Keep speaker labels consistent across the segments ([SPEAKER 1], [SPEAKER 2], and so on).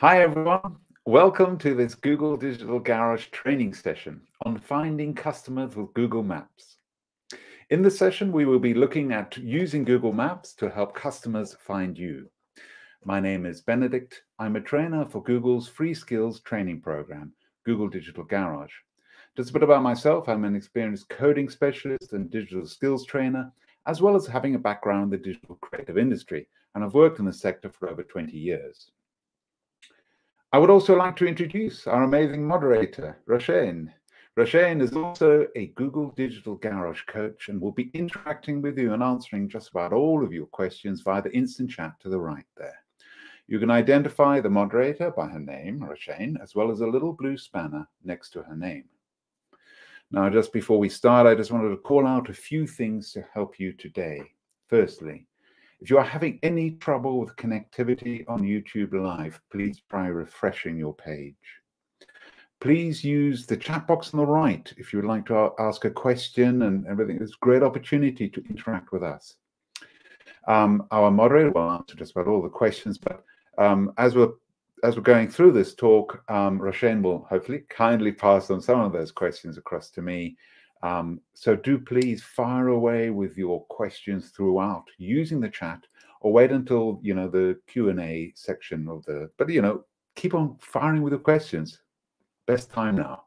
[SPEAKER 1] Hi everyone, welcome to this Google Digital Garage training session on finding customers with Google Maps. In this session, we will be looking at using Google Maps to help customers find you. My name is Benedict. I'm a trainer for Google's free skills training program, Google Digital Garage. Just a bit about myself, I'm an experienced coding specialist and digital skills trainer, as well as having a background in the digital creative industry, and I've worked in the sector for over 20 years. I would also like to introduce our amazing moderator, Roshane. Roshane is also a Google Digital Garage coach and will be interacting with you and answering just about all of your questions via the instant chat to the right there. You can identify the moderator by her name, Roshane, as well as a little blue spanner next to her name. Now, just before we start, I just wanted to call out a few things to help you today. Firstly, if you are having any trouble with connectivity on YouTube Live, please try refreshing your page. Please use the chat box on the right if you would like to ask a question and everything. It's a great opportunity to interact with us. Our moderator will answer just about all the questions, but as we're going through this talk, Roshane will hopefully kindly pass on some of those questions across to me. So do please fire away with your questions throughout using the chat, or wait until the Q&A section of but keep on firing with the questions. Best time now.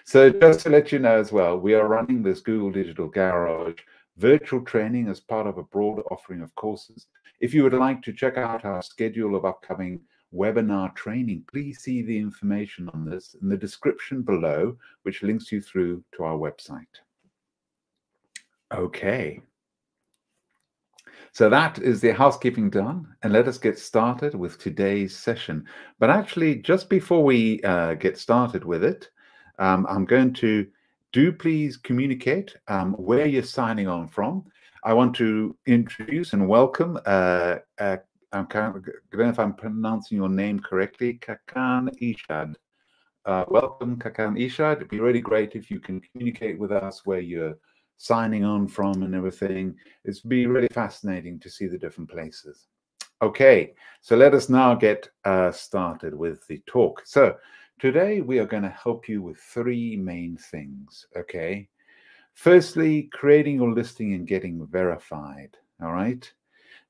[SPEAKER 1] So just to let you know as well, we are running this Google Digital Garage virtual training as part of a broader offering of courses. If you would like to check out our schedule of upcoming webinar training, please see the information on this in the description below, which links you through to our website. Okay. So that is the housekeeping done, and let us get started with today's session. But actually, just before we get started with it, I'm going to please communicate where you're signing on from. I want to introduce and welcome I don't know if I'm pronouncing your name correctly, Kakan Ishad. Welcome, Kakan Ishad. It'd be really great if you can communicate with us where you're signing on from and everything. It's be really fascinating to see the different places. Okay, so let us now get started with the talk. So today we are going to help you with three main things, okay? Firstly, creating your listing and getting verified, all right?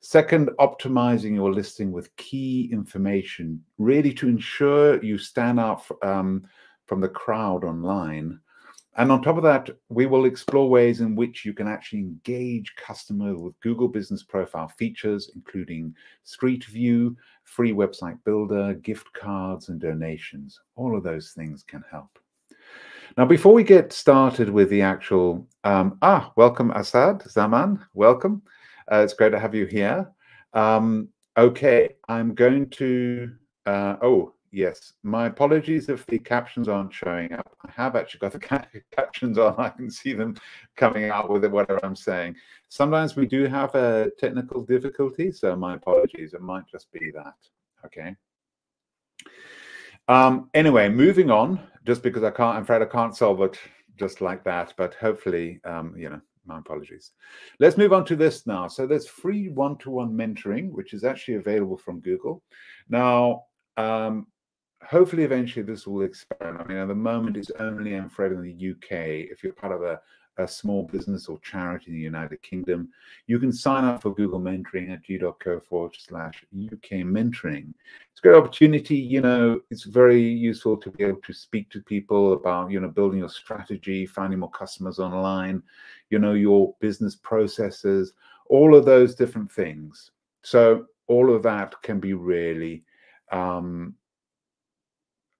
[SPEAKER 1] Second, optimizing your listing with key information, really to ensure you stand out from the crowd online. And on top of that, we will explore ways in which you can actually engage customers with Google Business Profile features, including Street View, free website builder, gift cards, and donations. All of those things can help. Now, before we get started with the actual, welcome Asad Zaman, welcome. It's great to have you here. Okay, I'm going to, oh, yes, my apologies if the captions aren't showing up. I have actually got the captions on. I can see them coming out with whatever I'm saying. Sometimes we do have a technical difficulty, so my apologies. It might just be that, okay? Anyway, moving on, just because I'm afraid I can't solve it just like that, but hopefully, my apologies. Let's move on to this now. So there's free one-to-one mentoring, which is actually available from Google. Now, hopefully, eventually this will expand. I mean, at the moment, it's only, I'm afraid, in the UK. If you're part of a small business or charity in the United Kingdom, you can sign up for Google Mentoring at g.co/UK mentoring. It's a great opportunity. It's very useful to be able to speak to people about, building your strategy, finding more customers online, your business processes, all of those different things. So all of that can be really,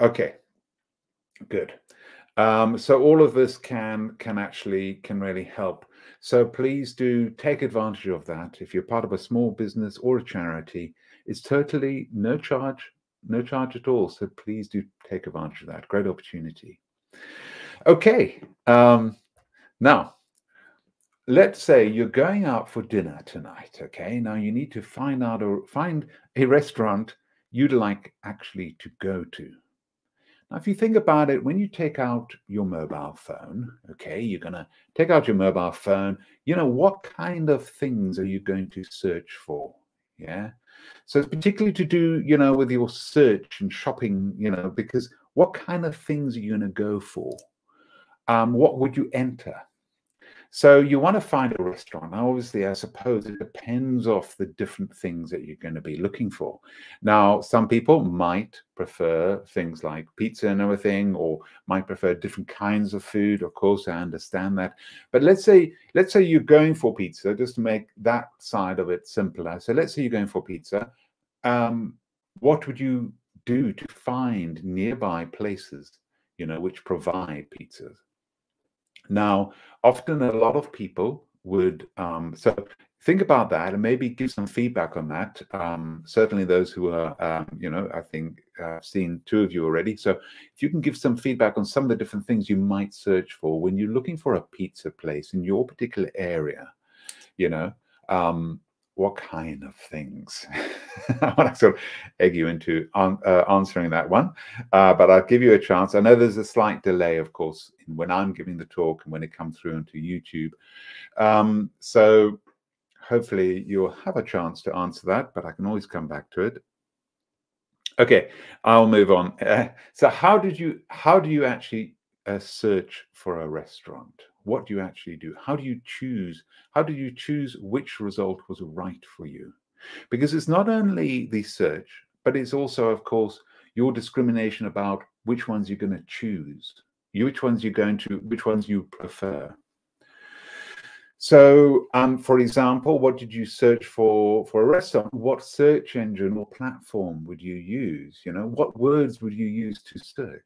[SPEAKER 1] okay, good. So all of this can really help. So please do take advantage of that. If you're part of a small business or a charity, it's totally no charge at all. So please do take advantage of that. Great opportunity. Okay. Now, let's say you're going out for dinner tonight. Okay. Now you need to find a restaurant you'd like actually to go to. Now, if you think about it, when you take out your mobile phone, okay, you're going to take out your mobile phone, what kind of things are you going to search for? Yeah. So it's particularly to do, with your search and shopping, because what kind of things are you going to go for? What would you enter? So you want to find a restaurant. Now, obviously, I suppose it depends off the different things that you're going to be looking for. Now, some people might prefer things like pizza and everything, or might prefer different kinds of food. Of course, I understand that. But let's say you're going for pizza, just to make that side of it simpler. So let's say you're going for pizza. What would you do to find nearby places, which provide pizzas? Now, often a lot of people would, so think about that and maybe give some feedback on that. Certainly those who are, I think I've seen two of you already. So if you can give some feedback on some of the different things you might search for when you're looking for a pizza place in your particular area, what kind of things? I want to sort of egg you into answering that one, but I'll give you a chance. I know there's a slight delay, of course, when I'm giving the talk and when it comes through onto YouTube. So hopefully you'll have a chance to answer that, but I can always come back to it. Okay, I'll move on. So how do you actually search for a restaurant? What do you actually do? How do you choose which result was right for you? Because it's not only the search, but it's also, of course, your discrimination about which ones you're going to choose, which ones you prefer. So, for example, what did you search for a restaurant? What search engine or platform would you use? What words would you use to search?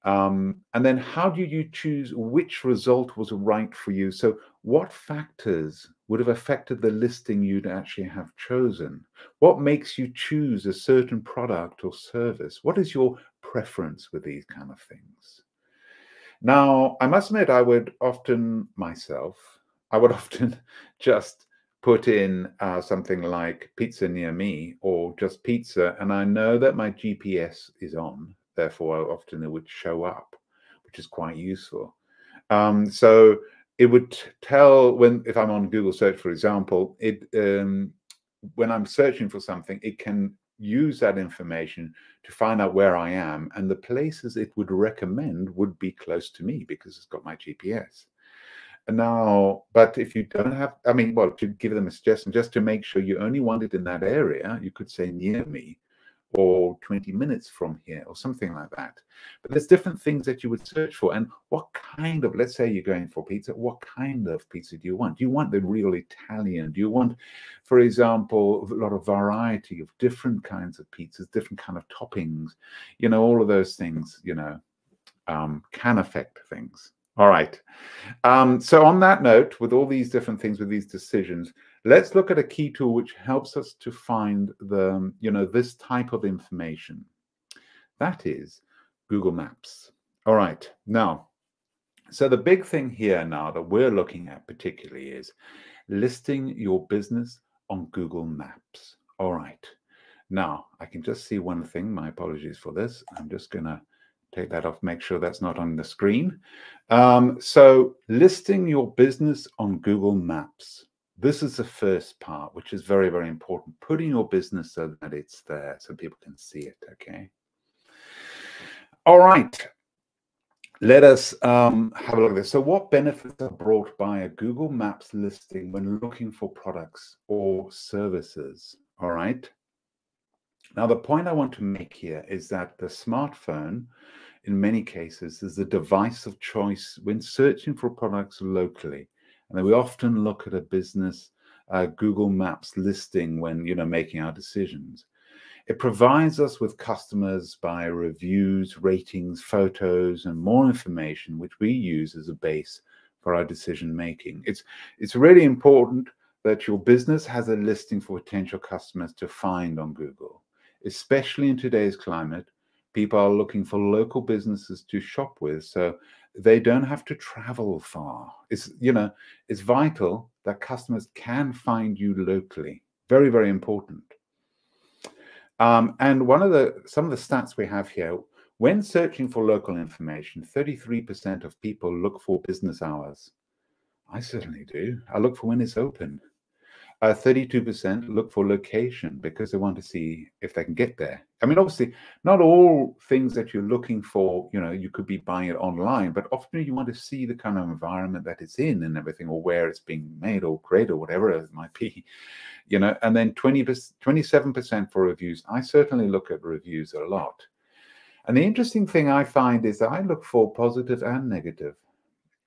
[SPEAKER 1] And then how do you choose which result was right for you? So what factors would have affected the listing you'd actually have chosen? What makes you choose a certain product or service? What is your preference with these kind of things? Now, I must admit, I would often just put in something like pizza near me or just pizza, and I know that my GPS is on. Therefore, often it would show up, which is quite useful. So it would tell if I'm on Google search, for example, when I'm searching for something, it can use that information to find out where I am, and the places it would recommend would be close to me because it's got my GPS. Now, but if you don't have, to give them a suggestion, just to make sure you only want it in that area, you could say near me or 20 minutes from here or something like that. But there's different things that you would search for. And what kind of, let's say you're going for pizza, what kind of pizza do you want? Do you want the real Italian? Do you want, for example, a lot of variety of different kinds of pizzas, different kind of toppings? All of those things, can affect things. All right. So on that note, with all these different things, with these decisions, let's look at a key tool which helps us to find this type of information. That is Google Maps. All right. Now, so the big thing here now that we're looking at particularly is listing your business on Google Maps. All right. Now, I can just see one thing. My apologies for this. I'm just going to take that off, make sure that's not on the screen. So listing your business on Google Maps. This is the first part, which is very, very important. Putting your business so that it's there so people can see it, okay? All right. Let us have a look at this. So what benefits are brought by a Google Maps listing when looking for products or services? All right. Now, the point I want to make here is that the smartphone, in many cases, is the device of choice when searching for products locally. And then we often look at a business Google Maps listing when, making our decisions. It provides us with customers by reviews, ratings, photos, and more information, which we use as a base for our decision making. It's really important that your business has a listing for potential customers to find on Google. Especially in today's climate, people are looking for local businesses to shop with, so they don't have to travel far. It's vital that customers can find you locally. Very, very important. And some of the stats we have here, when searching for local information, 33% of people look for business hours. I certainly do. I look for when it's open. 32% look for location because they want to see if they can get there. I mean, obviously, not all things that you're looking for, you could be buying it online, but often you want to see the kind of environment that it's in and everything, or where it's being made or created, or whatever it might be, and then 27% for reviews. I certainly look at reviews a lot. And the interesting thing I find is that I look for positive and negative.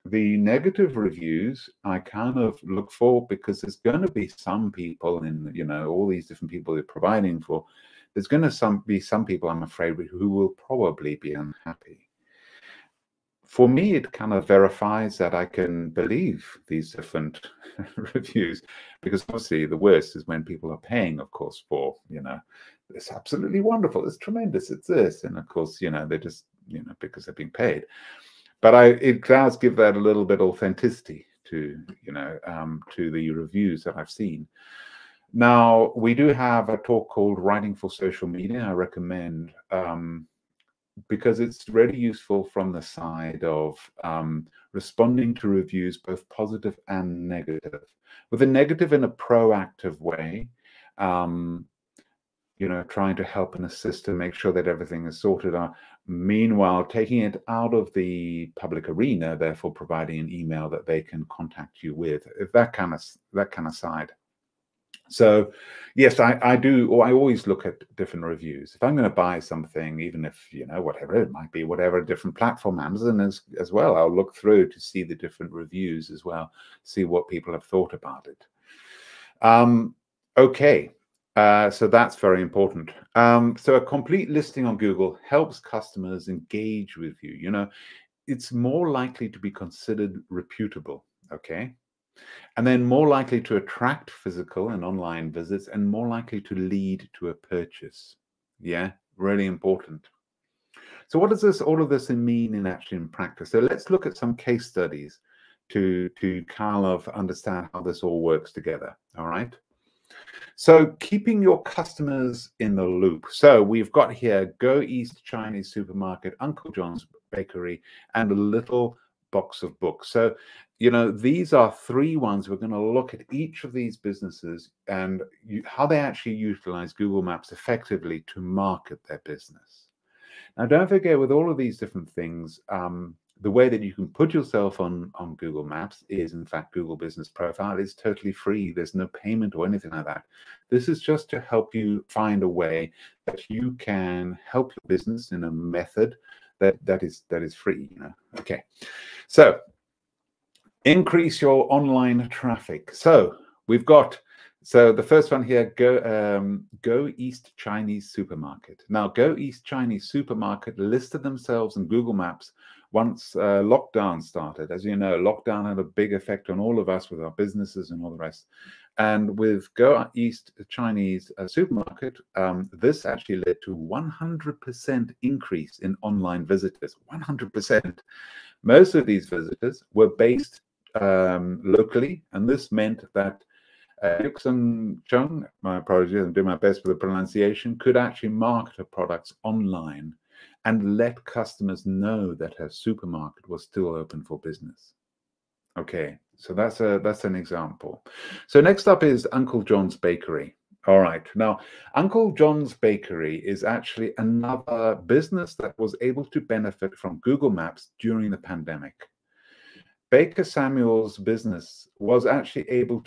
[SPEAKER 1] The negative reviews I kind of look for because there's going to be some people in, all these different people they're providing for, there's going to be some people, I'm afraid, who will probably be unhappy. For me, it kind of verifies that I can believe these different reviews, because obviously the worst is when people are paying, of course, for, it's absolutely wonderful, it's tremendous, it's this. And of course, they're just, because they're being paid. But it does give that a little bit authenticity to, to the reviews that I've seen. Now, we do have a talk called Writing for Social Media. I recommend, because it's really useful from the side of responding to reviews, both positive and negative. With the negative in a proactive way, trying to help and assist to make sure that everything is sorted out. Meanwhile, taking it out of the public arena, therefore providing an email that they can contact you with, that kind of side. So yes, I do, or I always look at different reviews. If I'm going to buy something, even if, whatever it might be, whatever different platform, Amazon as well, I'll look through to see the different reviews as well, see what people have thought about it. Okay. So that's very important. So a complete listing on Google helps customers engage with you. It's more likely to be considered reputable, okay? And then more likely to attract physical and online visits, and more likely to lead to a purchase. Yeah, really important. So what does all of this mean in practice? So let's look at some case studies to kind of understand how this all works together, all right? So keeping your customers in the loop. So we've got here Go East Chinese Supermarket, Uncle John's Bakery, and a Little Box of Books. So, these are three ones. We're going to look at each of these businesses and how they actually utilize Google Maps effectively to market their business. Now, don't forget, with all of these different things, the way that you can put yourself on Google Maps is, in fact, Google Business Profile is totally free. There's no payment or anything like that. This is just to help you find a way that you can help your business in a method that is free. Okay, so increase your online traffic. So we've got. So the first one here, Go East Chinese Supermarket. Now, Go East Chinese Supermarket listed themselves in Google Maps once lockdown started. As you know, lockdown had a big effect on all of us with our businesses and all the rest. And with Go East Chinese Supermarket, this actually led to 100% increase in online visitors. 100%. Most of these visitors were based locally, and this meant that Yuxin Chung, my apologies, I'm doing my best with the pronunciation, could actually market her products online and let customers know that her supermarket was still open for business. Okay, so that's an example. So next up is Uncle John's Bakery. All right, now Uncle John's Bakery is actually another business that was able to benefit from Google Maps during the pandemic. Baker Samuel's business was actually able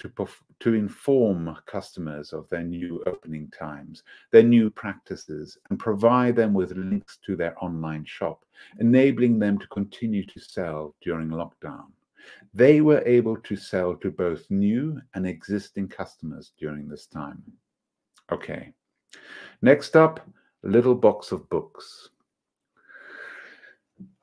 [SPEAKER 1] to inform customers of their new opening times, their new practices, and provide them with links to their online shop, enabling them to continue to sell during lockdown. They were able to sell to both new and existing customers during this time. Okay. Next up, Little Box of Books.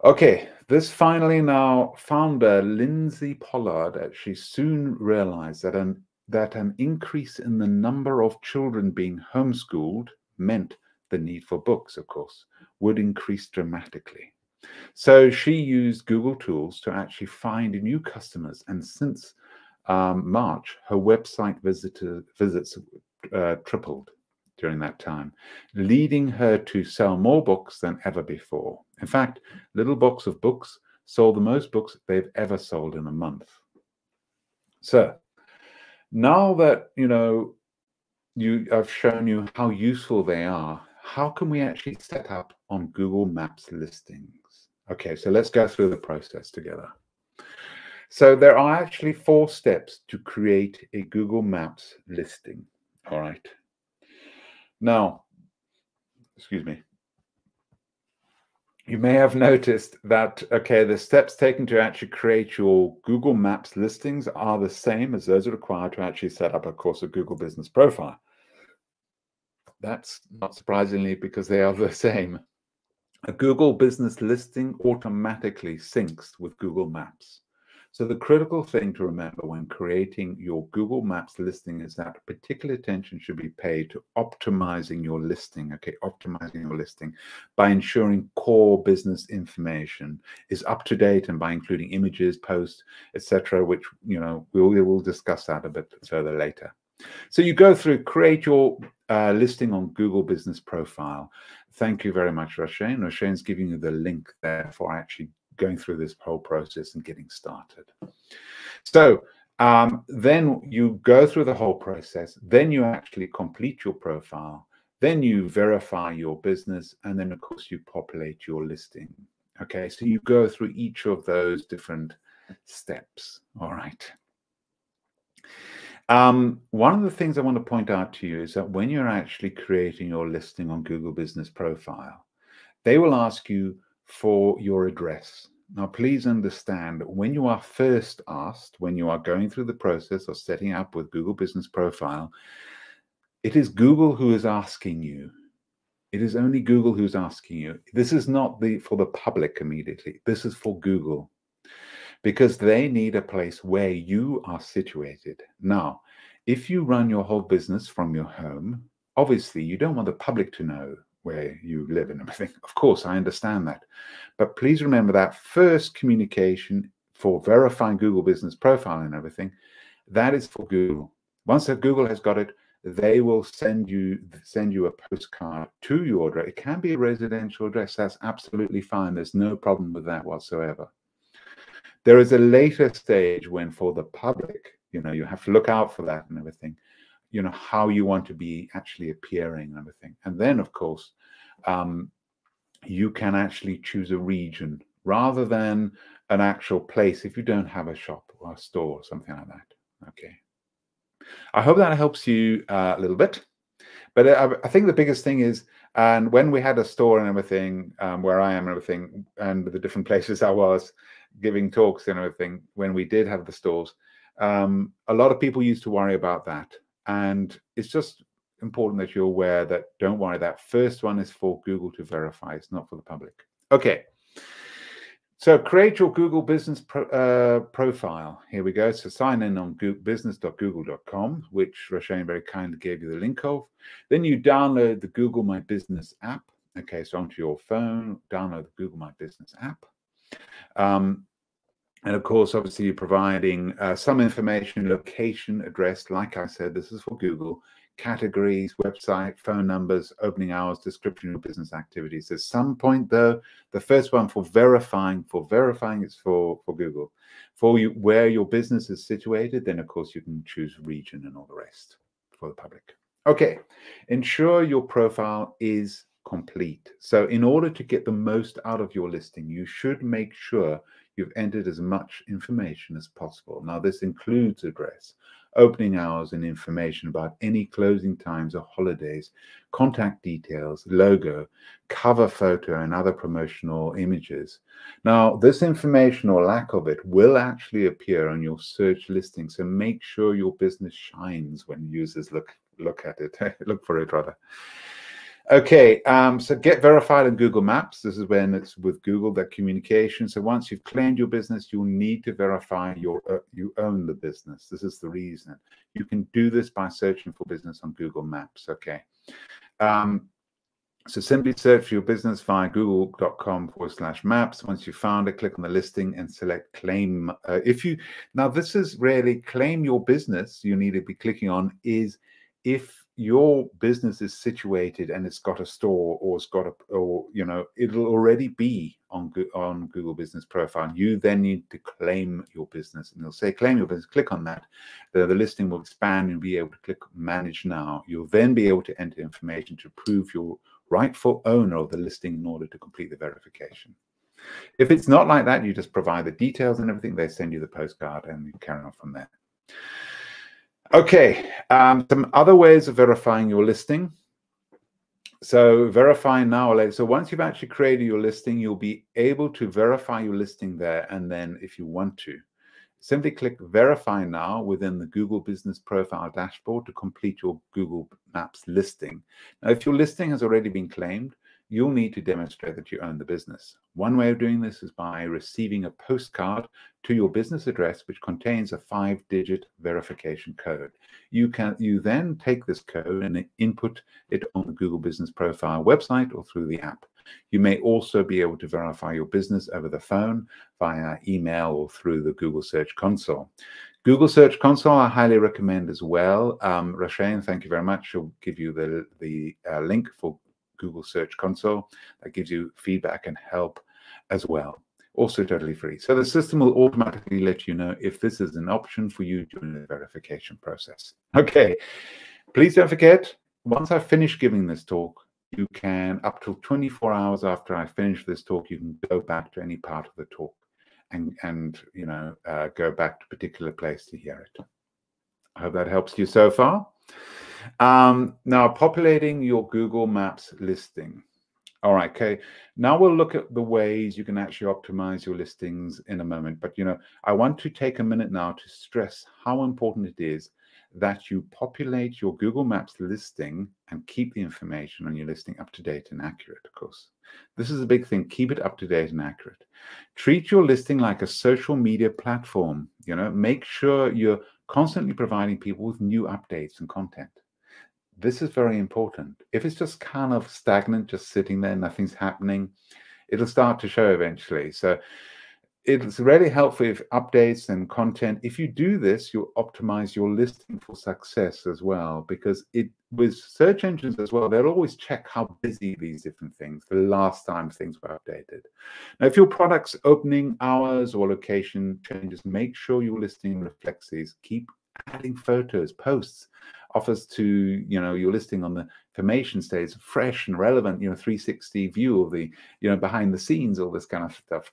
[SPEAKER 1] Okay, this finally now founder Lindsay Pollard actually soon realized that an increase in the number of children being homeschooled meant the need for books, of course, would increase dramatically. So she used Google tools to actually find new customers, and since March, her website visits tripled during that time, leading her to sell more books than ever before. In fact, Little Box of Books sold the most books they've ever sold in a month. So Now that, I've shown you how useful they are, how can we actually set up on Google Maps listings? Okay, so let's go through the process together. So there are actually 4 steps to create a Google Maps listing. All right. Now, excuse me. You may have noticed that, okay, the steps taken to actually create your Google Maps listings are the same as those required to actually set up, of course, a Google Business Profile. That's not surprisingly because they are the same. A Google Business listing automatically syncs with Google Maps. So the critical thing to remember when creating your Google Maps listing is that particular attention should be paid to optimizing your listing, okay, optimizing your listing by ensuring core business information is up to date and by including images, posts, etc., which, we will discuss that a bit further later. So you go through, create your listing on Google Business Profile. Thank you very much, Roshane. Roshane's giving you the link there for actually going through this whole process and getting started. So then you go through the whole process, then you actually complete your profile, then you verify your business, and then of course you populate your listing. Okay, so you go through each of those different steps. All right. One of the things I want to point out to you is that when you're actually creating your listing on Google Business Profile, they will ask you for your address. Now, please understand that when you are first asked, when you are going through the process of setting up with Google Business Profile, it is Google who is asking you. It is only Google who's asking you. This is not for the public immediately. This is for Google, because they need a place where you are situated. Now, if you run your whole business from your home, obviously you don't want the public to know where you live and everything. Of course, I understand that. But please remember that first communication for verifying Google Business Profile and everything, that is for Google. Once that Google has got it, they will send you a postcard to your address. It can be a residential address. That's absolutely fine. There's no problem with that whatsoever. There is a later stage when for the public, you have to look out for that and everything, how you want to be actually appearing and everything. And then, of course, you can actually choose a region rather than an actual place if you don't have a shop or a store or something like that. Okay. I hope that helps you a little bit. But I think the biggest thing is, and when we had a store and everything, where I am and everything, and the different places I was giving talks and everything, when we did have the stores, a lot of people used to worry about that. And it's just important that you're aware that don't worry, that first one is for Google to verify. It's not for the public. Okay. So create your Google Business Profile. Here we go. So sign in on business.google.com, which Roshane very kindly gave you the link of. Then you download the Google My Business app. Okay, so onto your phone, download the Google My Business app. And of course, obviously, you're providing some information, location, address. Like I said, this is for Google. Categories, website, phone numbers, opening hours, description of business activities. At some point, though, the first one for verifying is for Google. For you, where your business is situated, then, of course, you can choose region and all the rest for the public. Okay, ensure your profile is complete. So in order to get the most out of your listing, you should make sure you've entered as much information as possible. Now, this includes address, opening hours, and information about any closing times or holidays, contact details, logo, cover photo, and other promotional images. Now, this information or lack of it will actually appear on your search listing, so make sure your business shines when users look at it, look for it rather. Okay, so get verified in Google Maps. This is when it's with Google, that communication. So once you've claimed your business, you'll need to verify you own the business. This is the reason. You can do this by searching for business on Google Maps, okay? So simply search for your business via google.com/maps. Once you've found it, click on the listing and select claim. Now this is really claim your business. You need to be clicking on is if your business is situated and it's got a store, or it's got a, or it'll already be on Google Business Profile. You then need to claim your business, and they'll say claim your business. Click on that. The listing will expand and be able to click manage now. You'll then be able to enter information to prove your rightful owner of the listing in order to complete the verification. If it's not like that, you just provide the details and everything. They send you the postcard and you carry on from there. Okay, some other ways of verifying your listing. So verify now or later. So once you've actually created your listing, you'll be able to verify your listing there. And then if you want to, simply click Verify Now within the Google Business Profile dashboard to complete your Google Maps listing. Now, if your listing has already been claimed, you'll need to demonstrate that you own the business. One way of doing this is by receiving a postcard to your business address, which contains a 5-digit verification code. You then take this code and input it on the Google Business Profile website or through the app. You may also be able to verify your business over the phone, via email, or through the Google Search Console. Google Search Console I highly recommend as well. Rashane, thank you very much. She'll give you the link for Google Search Console that gives you feedback and help as well. Also totally free. So the system will automatically let you know if this is an option for you during the verification process. Okay, please don't forget, once I finish giving this talk, you can, up to 24 hours after I finish this talk, you can go back to any part of the talk and go back to a particular place to hear it. I hope that helps you so far. Now, populating your Google Maps listing. All right, okay. Now we'll look at the ways you can actually optimize your listings in a moment. But, I want to take a minute now to stress how important it is that you populate your Google Maps listing and keep the information on your listing up to date and accurate, of course. This is a big thing. Keep it up to date and accurate. Treat your listing like a social media platform. Make sure you're constantly providing people with new updates and content. This is very important. If it's just kind of stagnant, just sitting there, nothing's happening, it'll start to show eventually. So it's really helpful if updates and content. If you do this, you'll optimize your listing for success as well, because with search engines as well, they'll always check how busy these different things the last time things were updated. Now, if your product's opening hours or location changes, make sure your listing reflects these. Keep adding photos, posts, offers to your listing on the information stays fresh and relevant, 360 view of the behind the scenes, all this kind of stuff.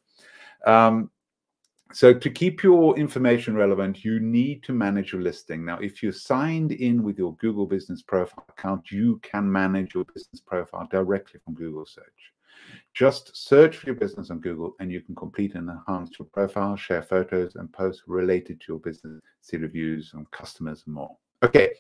[SPEAKER 1] So to keep your information relevant, you need to manage your listing. Now, if you're signed in with your Google Business Profile account, you can manage your business profile directly from Google Search. Just search for your business on Google and you can complete and enhance your profile, share photos and posts related to your business, see reviews on customers and more. Okay,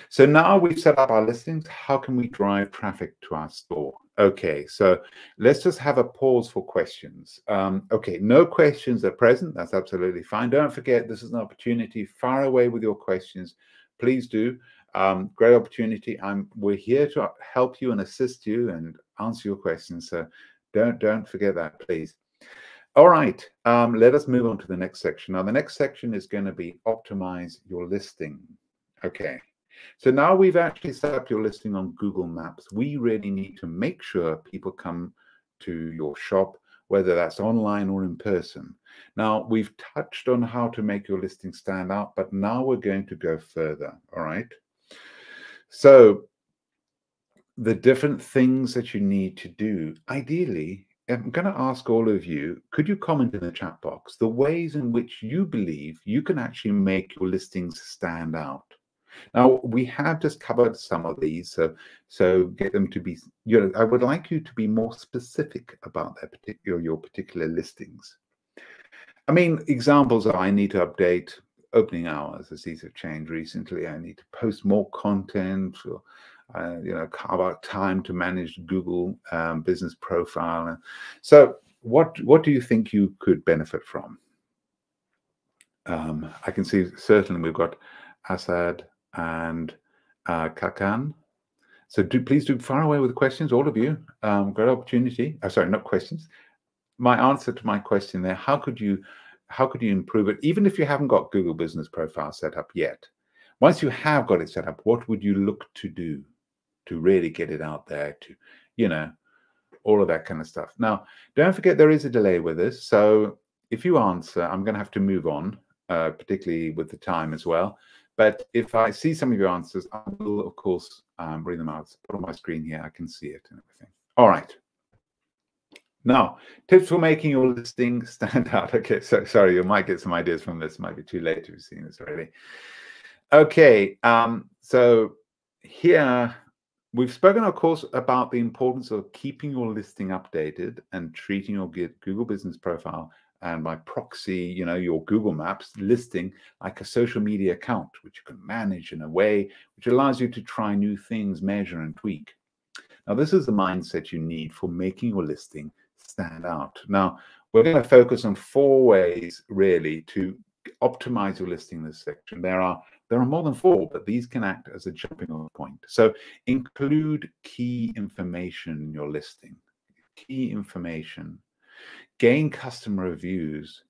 [SPEAKER 1] so now we've set up our listings. How can we drive traffic to our store? Okay, so let's just have a pause for questions. Okay, no questions at present. That's absolutely fine. Don't forget, this is an opportunity. Fire away with your questions. Please do. Great opportunity. We're here to help you and assist you and answer your questions. So don't forget that, please. All right, let us move on to the next section. Now, the next section is going to be optimize your listing. Okay, so now we've actually set up your listing on Google Maps. We really need to make sure people come to your shop, whether that's online or in person. Now, we've touched on how to make your listing stand out, but now we're going to go further, all right? So the different things that you need to do, ideally, I'm going to ask all of you, could you comment in the chat box the ways in which you believe you can actually make your listings stand out? Now, we have just covered some of these, so get them to be, I would like you to be more specific about your particular listings. I mean, examples are I need to update opening hours as these have changed recently. I need to post more content, or, carve out time to manage Google Business Profile. So what do you think you could benefit from? I can see certainly we've got Asad and Kakan. So please do fire away with questions, all of you. Great opportunity. Sorry, not questions. My answer to my question there, how could you improve it? Even if you haven't got Google Business Profile set up yet, Once you have got it set up, what would you look to do to really get it out there, to, you know, all of that kind of stuff. Now, don't forget there is a delay with this. So if you answer, I'm going to have to move on, particularly with the time as well. But if I see some of your answers, I will, of course, read them out. Put on my screen here, I can see it and everything. All right. Now, tips for making your listing stand out. Okay, so sorry, you might get some ideas from this. It might be too late if you've seen this already. Okay, so here we've spoken, of course, about the importance of keeping your listing updated and treating your Google Business Profile and by proxy, you know, your Google Maps listing like a social media account, which you can manage in a way which allows you to try new things, measure and tweak. Now, this is the mindset you need for making your listing stand out. Now, we're going to focus on 4 ways really to optimize your listing in this section. There are more than 4, but these can act as a jumping off point. So include key information in your listing. Key information. Gain customer reviews.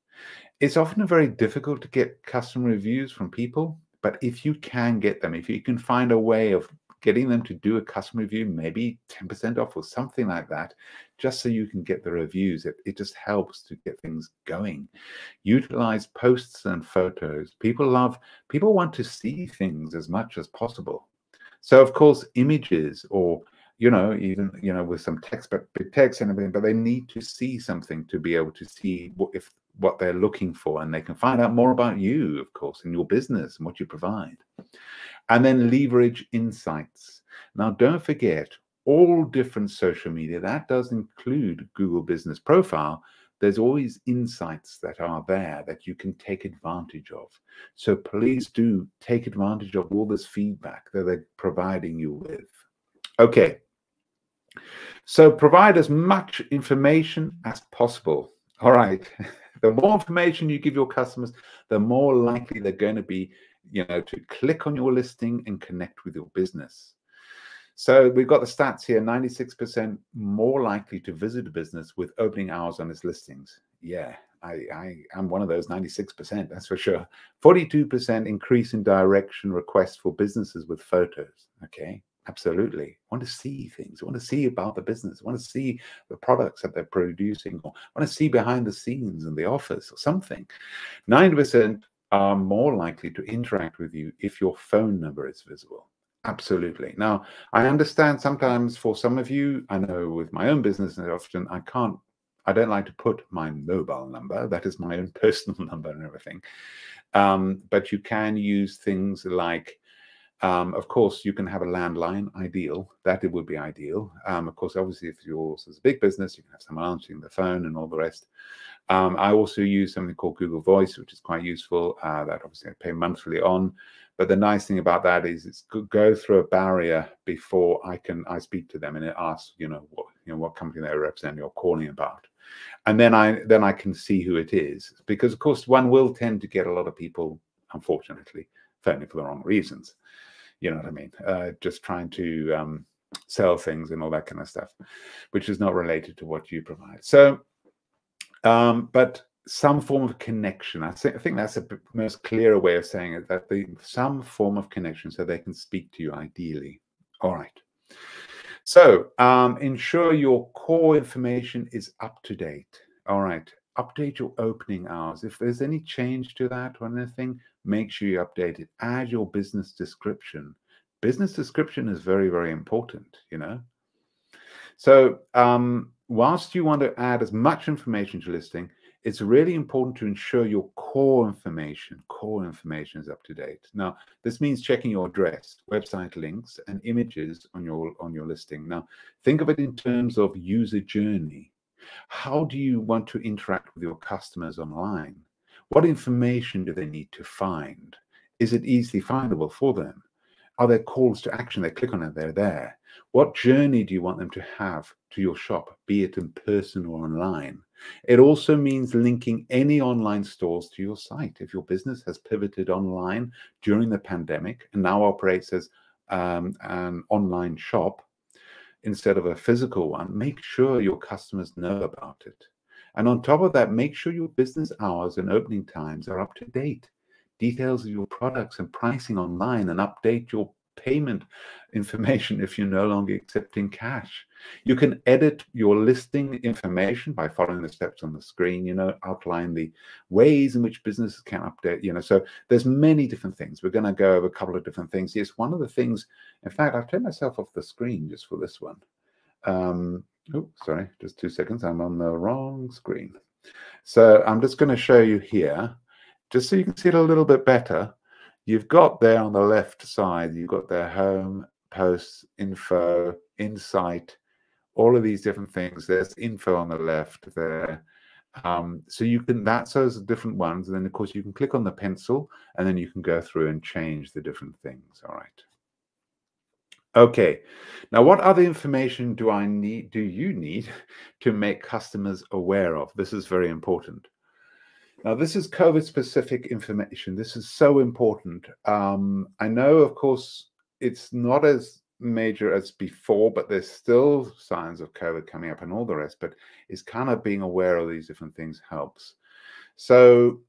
[SPEAKER 1] It's often very difficult to get customer reviews from people, but if you can get them, if you can find a way of getting them to do a customer review, maybe 10% off or something like that, just so you can get the reviews. It just helps to get things going. Utilize posts and photos. People want to see things as much as possible. So of course, images or, you know, even, you know, with some text, but big text and everything, but they need to see something to be able to see what they're looking for, and they can find out more about you, of course, and your business and what you provide. And then leverage insights. Now, don't forget, all different social media, that does include Google Business Profile, there's always insights that are there that you can take advantage of. So please do take advantage of all this feedback that they're providing you with. Okay, so provide as much information as possible. All right, the more information you give your customers, the more likely they're going to be, you know, to click on your listing and connect with your business. So we've got the stats here: 96% more likely to visit a business with opening hours on its listings. Yeah, I'm one of those 96%, that's for sure. 42% increase in direction requests for businesses with photos. Okay, absolutely. Want to see things, want to see about the business, want to see the products that they're producing, or want to see behind the scenes in the office or something. 90% are more likely to interact with you if your phone number is visible. Absolutely. Now, I understand sometimes for some of you, I know with my own business, often I don't like to put my mobile number. That is my own personal number and everything. But you can use things like, of course, you can have a landline, ideal. That it would be ideal. Of course, obviously, if yours is a big business, you can have someone answering the phone and all the rest. I also use something called Google Voice, which is quite useful, that obviously I pay monthly on. But the nice thing about that is it's go through a barrier before I speak to them, and it asks, what company they represent you're calling about. And then I can see who it is, because of course one will tend to get a lot of people, unfortunately, phoning for the wrong reasons. You know what I mean? Just trying to sell things and all that kind of stuff, which is not related to what you provide. So, but some form of connection. I think that's the most clearer way of saying it, that some form of connection so they can speak to you ideally. All right. So ensure your core information is up to date. All right. Update your opening hours. If there's any change to that or anything, make sure you update it. Add your business description. Business description is very, very important, you know. So whilst you want to add as much information to listing, it's really important to ensure your core information is up to date. Now, this means checking your address, website links, and images on your listing. Now, think of it in terms of user journey. How do you want to interact with your customers online? What information do they need to find? Is it easily findable for them? Are there calls to action? They click on it, they're there. What journey do you want them to have to your shop, be it in person or online? It also means linking any online stores to your site. If your business has pivoted online during the pandemic and now operates as an online shop instead of a physical one, make sure your customers know about it. And on top of that, make sure your business hours and opening times are up to date. details of your products and pricing online, and update your payment information if you're no longer accepting cash. You can edit your listing information by following the steps on the screen, outline the ways in which businesses can update, so there's many different things. We're going to go over a couple of different things. Yes, one of the things, in fact, I've turned myself off the screen just for this one. Oh, sorry, just 2 seconds. I'm on the wrong screen. So I'm just going to show you here, just so you can see it a little bit better. You've got there on the left side, you've got their home, posts, info, insight, all of these different things. There's info on the left there. So you can, that's those different ones. And then, of course, you can click on the pencil, and then you can go through and change the different things. All right. Okay. Now, what other information do you need to make customers aware of? This is very important. Now, this is COVID-specific information. This is so important. I know, of course, it's not as major as before, but there's still signs of COVID coming up and all the rest, but it's kind of being aware of these different things helps. So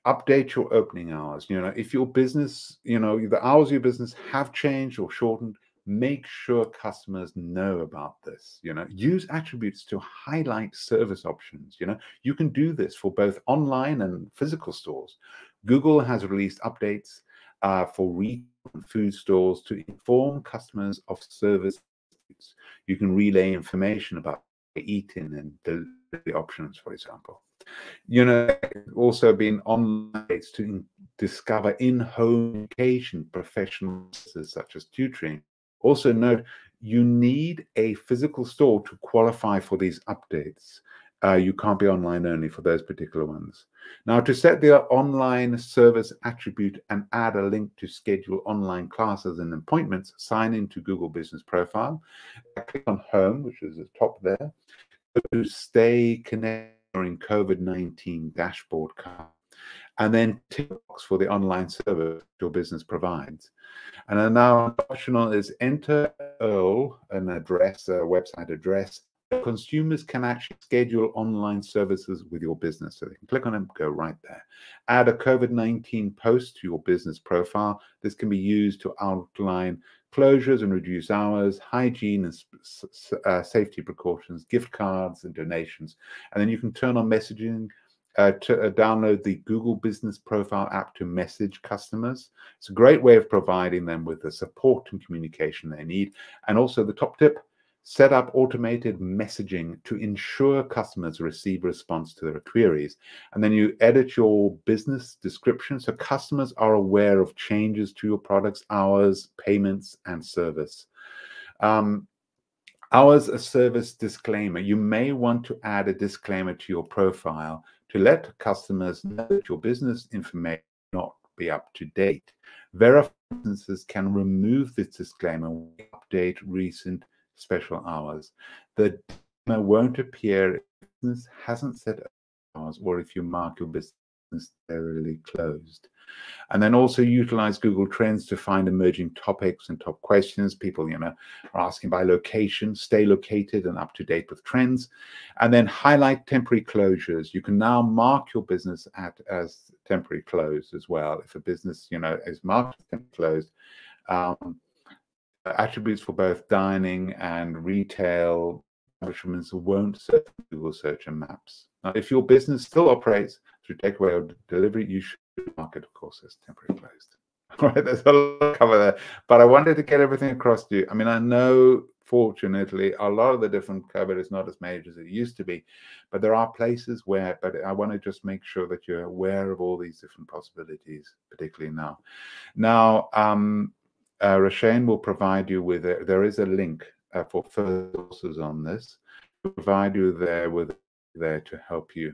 [SPEAKER 1] update your opening hours. If your business, the hours of your business have changed or shortened, make sure customers know about this. Use attributes to highlight service options. You can do this for both online and physical stores. Google has released updates for retail and food stores to inform customers of service. You can relay information about eating and delivery options, for example. Also been online to discover in-home education professionals such as tutoring. Also note, you need a physical store to qualify for these updates. You can't be online only for those particular ones. Now, to set the online service attribute and add a link to schedule online classes and appointments, sign into Google Business Profile. Click on Home, which is at the top there, to stay connected during COVID-19 dashboard card. And then tick box for the online service your business provides. And then now optional is enter an address, a website address. Consumers can actually schedule online services with your business. So they can click on them, go right there. Add a COVID-19 post to your business profile. This can be used to outline closures and reduce hours, hygiene and safety precautions, gift cards and donations. And then you can turn on messaging, to download the Google Business Profile app to message customers. It's a great way of providing them with the support and communication they need. And also the top tip, set up automated messaging to ensure customers receive response to their queries. And then you edit your business description so customers are aware of changes to your products, hours, payments, and service. Hours of service disclaimer. You may want to add a disclaimer to your profile to let customers know that your business information may not be up to date. Verified businesses can remove this disclaimer when they update recent special hours. The disclaimer won't appear if the business hasn't set hours or if you mark your business temporarily closed. And then also utilize Google Trends to find emerging topics and top questions. People, are asking by location, stay located and up to date with trends. And then highlight temporary closures. You can now mark your business as temporary closed as well. If a business, is marked as temporary closed, attributes for both dining and retail establishments won't serve Google Search and Maps. Now, if your business still operates through takeaway or delivery, you should mark it, of course, as temporary closed. All right, there's a lot to cover there, but I wanted to get everything across to you. I mean, I know, fortunately, a lot of the different COVID is not as major as it used to be, but there are places where, but I want to just make sure that you're aware of all these different possibilities, particularly now. Now, Roshane will provide you with, there is a link for further sources on this, to provide you there to help you.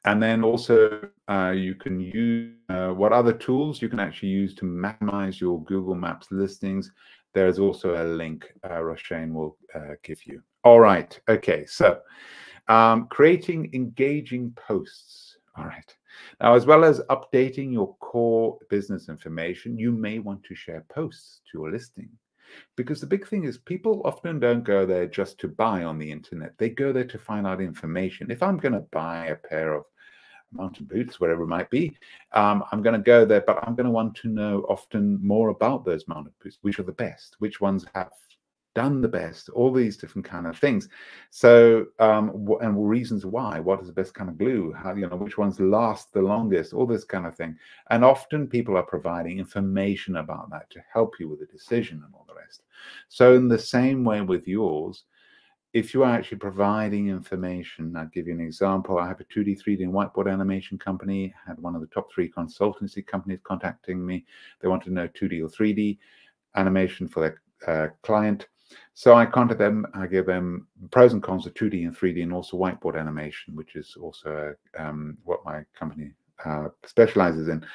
[SPEAKER 1] And then also you can use what other tools you can actually use to maximize your Google Maps listings. There's also a link Roshane will give you. All right. Okay. So creating engaging posts. All right. Now, as well as updating your core business information, you may want to share posts to your listing. Because the big thing is people often don't go there just to buy on the internet. They go there to find out information. If I'm going to buy a pair of mountain boots, wherever it might be. I'm going to go there, but I'm going to want to know often more about those mountain boots. Which are the best? Which ones have done the best? All these different kind of things. So, and reasons why. What is the best kind of glue? How, which ones last the longest? All this kind of thing. And often people are providing information about that to help you with the decision and all the rest. So in the same way with yours, if you are actually providing information, I'll give you an example. I have a 2D, 3D and whiteboard animation company. I had one of the top 3 consultancy companies contacting me. They wanted to know 2D or 3D animation for their client. So I contacted them. I gave them pros and cons of 2D and 3D and also whiteboard animation, which is also what my company specializes in.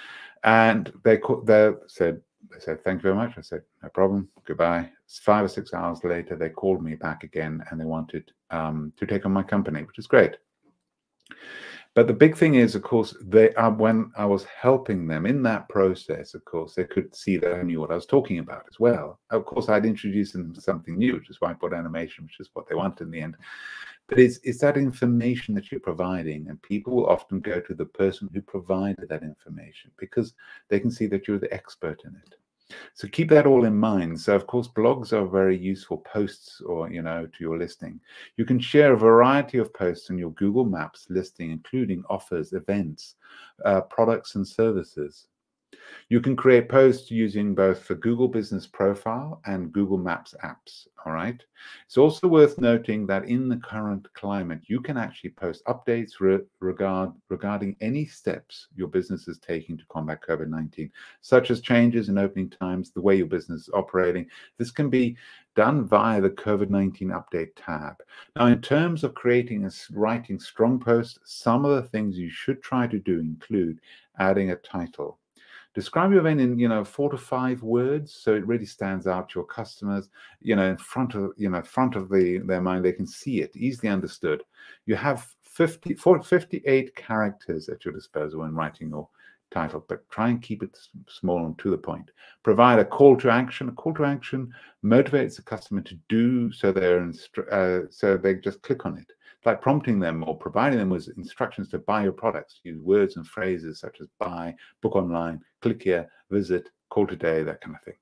[SPEAKER 1] And they said, thank you very much. I said, no problem, goodbye. 5 or 6 hours later, they called me back again and they wanted to take on my company, which is great. But the big thing is, of course, when I was helping them in that process, of course, they could see that I knew what I was talking about as well. Of course, I'd introduced them to something new, which is whiteboard animation, which is what they want in the end. But it's that information that you're providing, and people will often go to the person who provided that information because they can see that you're the expert in it. So keep that all in mind. So of course, blogs are very useful, posts or, to your listing. You can share a variety of posts in your Google Maps listing, including offers, events, products and services. You can create posts using both the Google Business Profile and Google Maps apps, all right? It's also worth noting that in the current climate, you can actually post updates regarding any steps your business is taking to combat COVID-19, such as changes in opening times, the way your business is operating. This can be done via the COVID-19 update tab. Now, in terms of writing strong posts, some of the things you should try to do include adding a title. Describe your event in 4 to 5 words, so it really stands out to your customers. In front of their mind, they can see it, easily understood. You have 58 characters at your disposal when writing your title, but try and keep it small and to the point. Provide a call to action. A call to action motivates the customer to do so. So they just click on it. Like prompting them or providing them with instructions to buy your products. Use words and phrases such as buy, book online, click here, visit, call today, that kind of thing.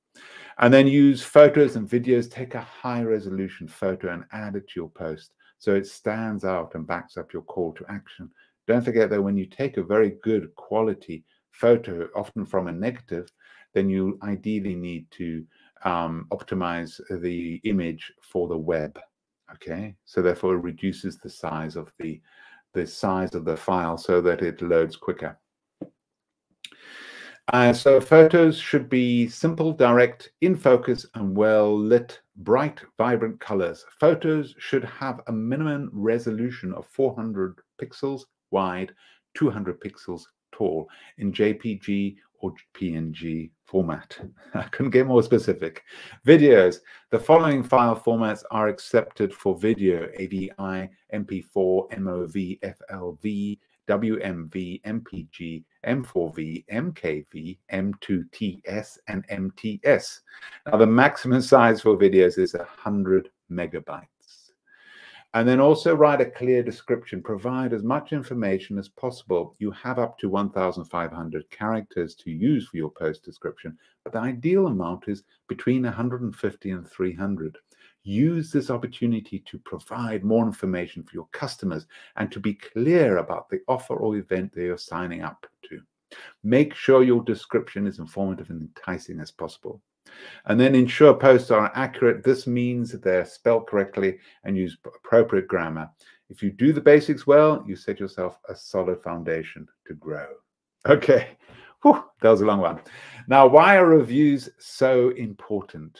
[SPEAKER 1] And then use photos and videos. Take a high resolution photo and add it to your post so it stands out and backs up your call to action. Don't forget that when you take a very good quality photo, often from a negative, then you ideally need to optimize the image for the web. Okay, so therefore it reduces the size of the file so that it loads quicker. So photos should be simple, direct, in focus, and well lit, bright, vibrant colors. Photos should have a minimum resolution of 400 pixels wide, 200 pixels tall in JPG or PNG format. I couldn't get more specific. Videos. The following file formats are accepted for video: AVI, MP4, MOV, FLV, WMV, MPG, M4V, MKV, M2TS, and MTS. Now, the maximum size for videos is 100 megabytes. And then also write a clear description. Provide as much information as possible. You have up to 1,500 characters to use for your post description, but the ideal amount is between 150 and 300. Use this opportunity to provide more information for your customers and to be clear about the offer or event they are signing up to. Make sure your description is informative and enticing as possible. And then ensure posts are accurate. This means that they're spelled correctly and use appropriate grammar. If you do the basics well, you set yourself a solid foundation to grow. Okay, whew, that was a long one. Now, why are reviews so important?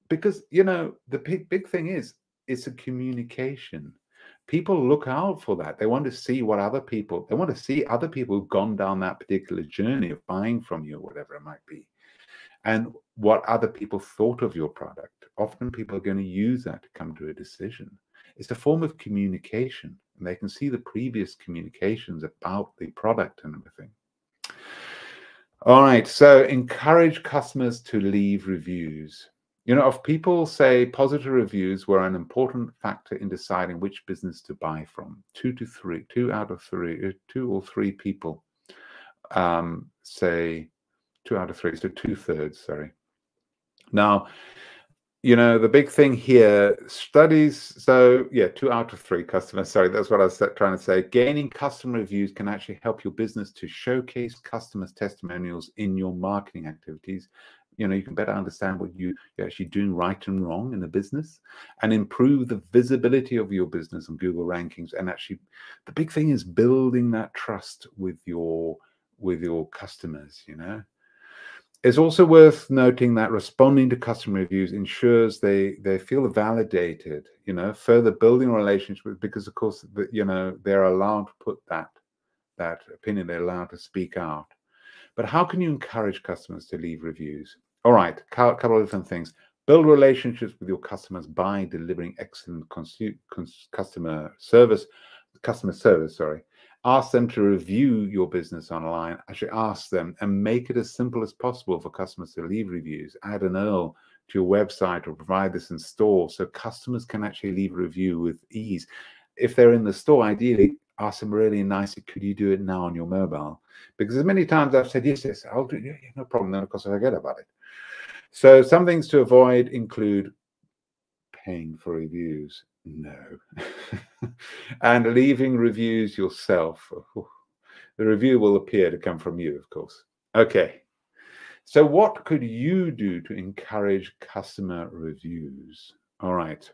[SPEAKER 1] Because, the big thing is, it's a communication. People look out for that. They want to see what they want to see other people who've gone down that particular journey of buying from you, or whatever it might be. And what other people thought of your product. Often people are going to use that to come to a decision. It's a form of communication, and they can see the previous communications about the product and everything. All right, so encourage customers to leave reviews. You know, of people say positive reviews were an important factor in deciding which business to buy from. 2 out of 3, 2 or 3 people say 2 out of 3, so 2/3, sorry. Now, you know, the big thing here, studies, so yeah, 2 out of 3 customers, sorry, that's what I was trying to say. Gaining customer reviews can actually help your business to showcase customers' testimonials in your marketing activities. You know, you can better understand what you're actually doing right and wrong in the business, and improve the visibility of your business on Google rankings. And actually, the big thing is building that trust with your customers, you know. It's also worth noting that responding to customer reviews ensures they feel validated, you know, further building a relationship, because of course, you know, they're allowed to put that opinion, they're allowed to speak out. But how can you encourage customers to leave reviews? All right, a couple of different things. Build relationships with your customers by delivering excellent customer service, sorry. Ask them to review your business online. Actually ask them and make it as simple as possible for customers to leave reviews. Add an URL to your website or provide this in store so customers can actually leave a review with ease. If they're in the store, ideally, ask them really nicely, could you do it now on your mobile? Because as many times I've said, yes, I'll do it, yeah, no problem, then of course I forget about it. So some things to avoid include paying for reviews. No. And leaving reviews yourself. The review will appear to come from you, of course. Okay. So what could you do to encourage customer reviews? All right.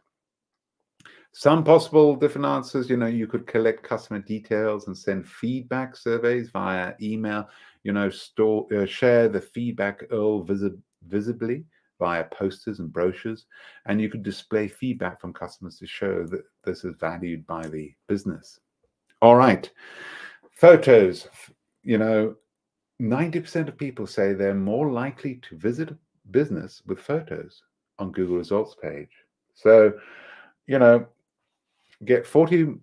[SPEAKER 1] Some possible different answers, you know, you could collect customer details and send feedback surveys via email, you know, share the feedback visibly via posters and brochures, and you could display feedback from customers to show that this is valued by the business. All right, photos, you know, 90% of people say they're more likely to visit a business with photos on Google results page. So, you know, get 40,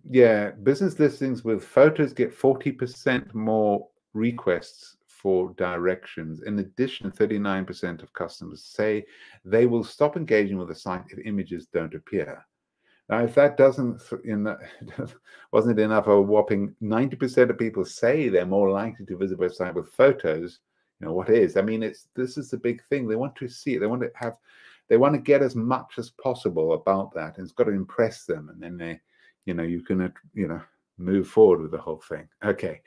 [SPEAKER 1] business listings with photos get 40% more requests for directions. In addition, 39% of customers say they will stop engaging with the site if images don't appear. Now, if that wasn't enough, a whopping 90% of people say they're more likely to visit a website with photos. You know what is? I mean, this is the big thing. They want to see it. They want to get as much as possible about that, and it's got to impress them, and then they, you know, you can, you know, move forward with the whole thing. Okay.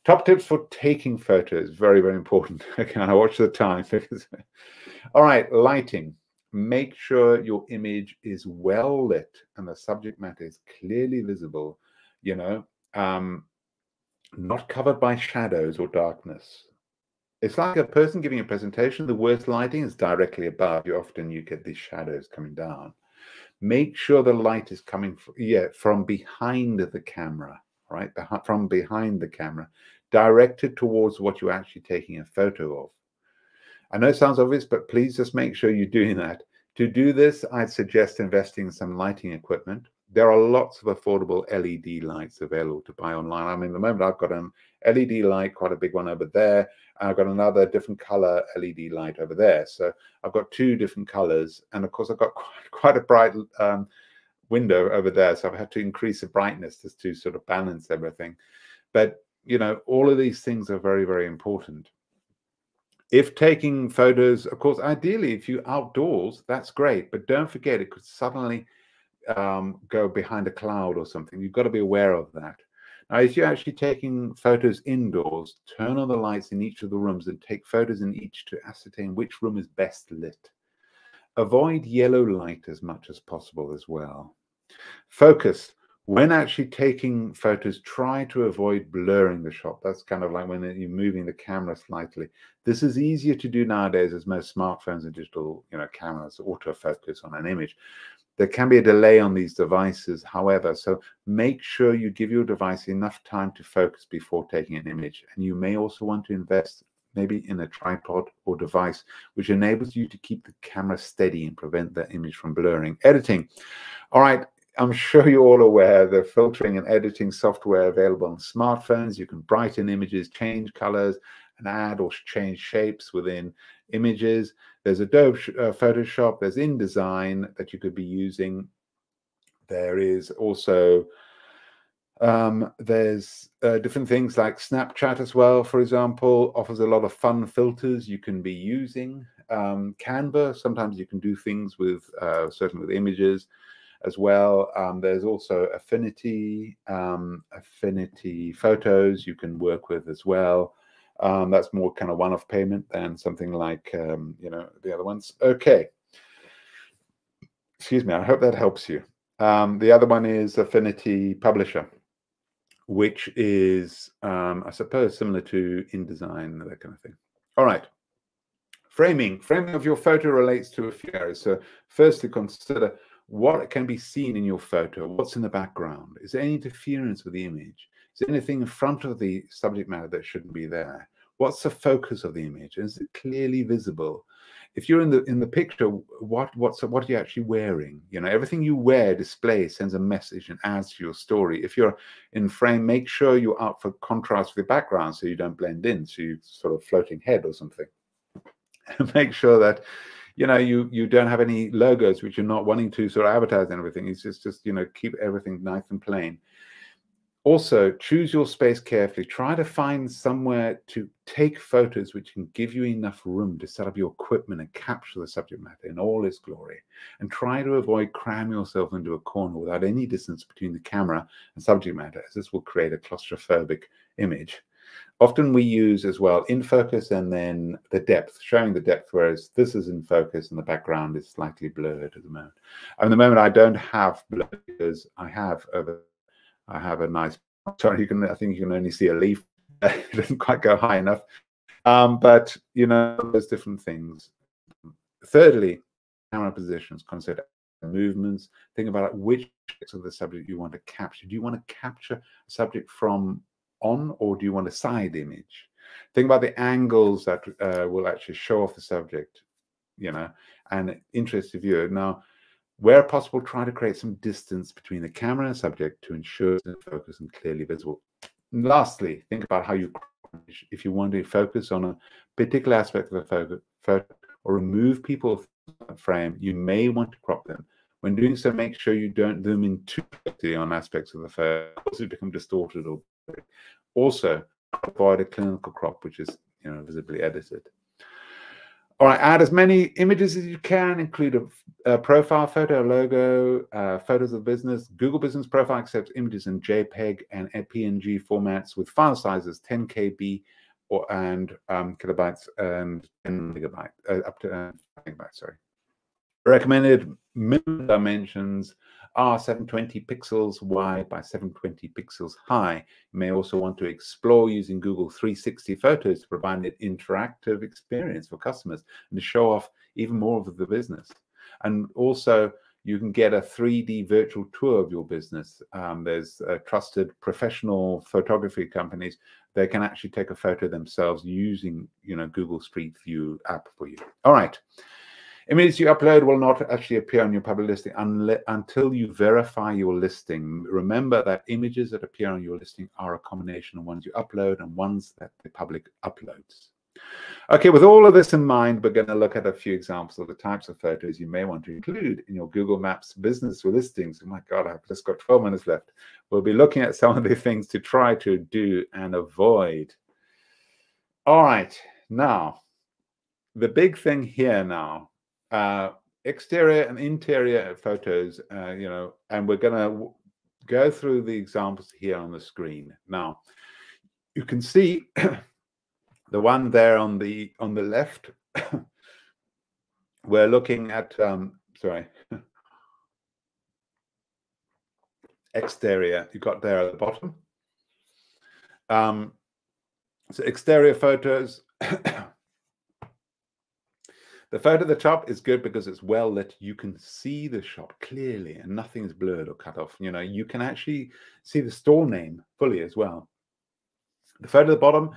[SPEAKER 1] Top tips for taking photos, very, very important. Okay, I watch the time. All right, lighting. Make sure your image is well lit and the subject matter is clearly visible, you know, not covered by shadows or darkness. It's like a person giving a presentation. The worst lighting is directly above you. Often you get these shadows coming down. Make sure the light is coming from behind the camera, right? From behind the camera, directed towards what you're actually taking a photo of. I know it sounds obvious, but please just make sure you're doing that. To do this, I'd suggest investing in some lighting equipment. There are lots of affordable LED lights available to buy online. I mean, at the moment, I've got an LED light, quite a big one over there. And I've got another different color LED light over there. So I've got 2 different colors. And of course, I've got quite a bright window over there. So I've had to increase the brightness just to sort of balance everything. But, you know, all of these things are very, very important. If taking photos, of course, ideally, if you're outdoors, that's great. But don't forget, it could suddenly go behind a cloud or something. You've got to be aware of that. Now, if you're actually taking photos indoors, turn on the lights in each of the rooms and take photos in each to ascertain which room is best lit. Avoid yellow light as much as possible as well. Focus. When actually taking photos, try to avoid blurring the shot. That's kind of like when you're moving the camera slightly. This is easier to do nowadays as most smartphones and digital, you know, cameras autofocus on an image. There can be a delay on these devices, however, so make sure you give your device enough time to focus before taking an image. And you may also want to invest maybe in a tripod or device which enables you to keep the camera steady and prevent the image from blurring. Editing. All right, I'm sure you're all aware the filtering and editing software available on smartphones. You can brighten images, change colors, and add or change shapes within images. There's Adobe Photoshop, there's InDesign that you could be using. There is also there's different things like Snapchat as well, for example, offers a lot of fun filters you can be using. Canva, sometimes you can do things with, certainly with images as well. There's also Affinity, Affinity Photos you can work with as well. That's more kind of one-off payment than something like, the other ones. Okay. Excuse me, I hope that helps you. The other one is Affinity Publisher, which is, I suppose, similar to InDesign, that kind of thing. All right. Framing. Framing of your photo relates to a few areas. So firstly, consider what can be seen in your photo. What's in the background? Is there any interference with the image? Is there anything in front of the subject matter that shouldn't be there? What's the focus of the image? Is it clearly visible? If you're in the picture, what are you actually wearing? Everything you wear displays, sends a message and adds to your story. If you're in frame, make sure you're out for contrast with the background so you don't blend in, so you sort of floating head or something. Make sure that you don't have any logos which you're not wanting to sort of advertise and everything. It's just keep everything nice and plain. Also, choose your space carefully. Try to find somewhere to take photos which can give you enough room to set up your equipment and capture the subject matter in all its glory. And try to avoid cramming yourself into a corner without any distance between the camera and subject matter, as this will create a claustrophobic image. Often we use as well in focus and then the depth, showing the depth, whereas this is in focus and the background is slightly blurred at the moment. At the moment, I don't have blur because I have a nice, sorry, I think you can only see a leaf. It doesn't quite go high enough. But, there's different things. Thirdly, camera positions, consider movements. Think about which aspects of the subject you want to capture. Do you want to capture a subject from on, or do you want a side image? Think about the angles that will actually show off the subject, and interest the viewer. Now, where possible, try to create some distance between the camera and subject to ensure it's in focus and clearly visible. And lastly, think about how you, if you want to focus on a particular aspect of the photo or remove people from the frame, you may want to crop them. When doing so, make sure you don't zoom in too quickly on aspects of the photo, because it becomes distorted. Or also, avoid a clinical crop, which is visibly edited. All right, add as many images as you can, include a profile photo, a logo, photos of the business. Google Business Profile accepts images in JPEG and PNG formats with file sizes 10 KB and kilobytes and 10 megabytes, up to 10 megabytes, sorry. Recommended minimum dimensions are 720 pixels wide by 720 pixels high. You may also want to explore using Google 360 photos to provide an interactive experience for customers and to show off even more of the business. And also, you can get a 3D virtual tour of your business. There's trusted professional photography companies. They can actually take a photo themselves using, Google Street View app for you. All right. Images you upload will not actually appear on your public listing until you verify your listing. Remember that images that appear on your listing are a combination of ones you upload and ones that the public uploads. Okay, with all of this in mind, we're going to look at a few examples of the types of photos you may want to include in your Google Maps business listings. Oh my God, I've just got 12 minutes left. We'll be looking at some of the things to try to do and avoid. All right, now, the big thing here now, exterior and interior photos, and we're going to go through the examples here on the screen. Now, you can see the one there on the left. We're looking at exterior. You got there at the bottom. So exterior photos. The photo at the top is good because it's well lit. You can see the shop clearly and nothing is blurred or cut off. You can actually see the store name fully as well. The photo at the bottom,